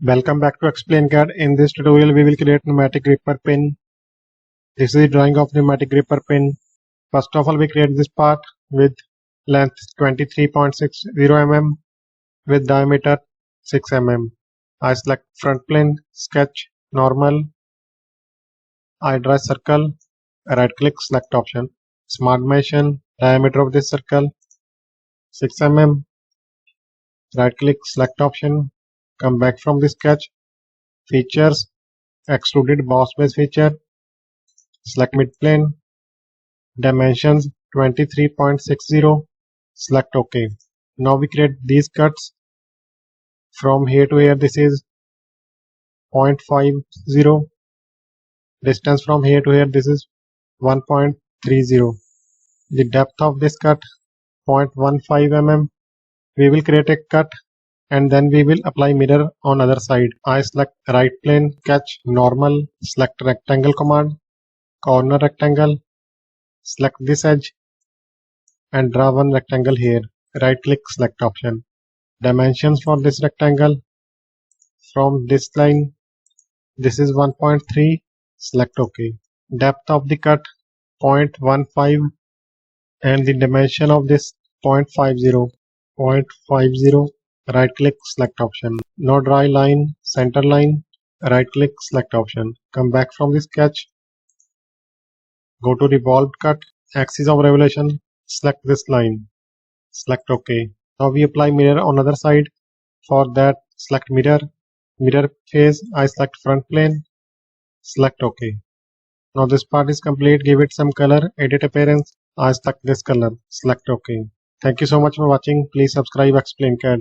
Welcome back to Explaincad. In this tutorial, we will create pneumatic gripper pin. This is the drawing of pneumatic gripper pin. First of all, we create this part with length 23.60 mm with diameter 6 mm. I select front plane, sketch, normal. I draw a circle, right click, select option. Smart dimension, diameter of this circle 6 mm. Right click, select option. Come back from the sketch. Features, extruded boss base feature. Select midplane, dimensions 23.60, select OK. Now we create these cuts from here to here. This is 0.50, distance from here to here, this is 1.30. The depth of this cut 0.15 mm. We will create a cut and then we will apply mirror on other side. I select right plane, sketch, normal, select rectangle command, corner rectangle, select this edge and draw one rectangle here. Right click, select option. Dimensions for this rectangle from this line, this is 1.3, select OK. Depth of the cut 0.15 and the dimension of this 0.50. Right click, select option. Now draw a line, center line, right click, select option. Come back from the sketch, go to revolved cut, axis of revolution, select this line, select OK. Now we apply mirror on other side. For that, select mirror face. I select front plane, select OK. Now this part is complete. Give it some color, edit appearance. I select this color, select OK. Thank you so much for watching. Please subscribe Explaincad.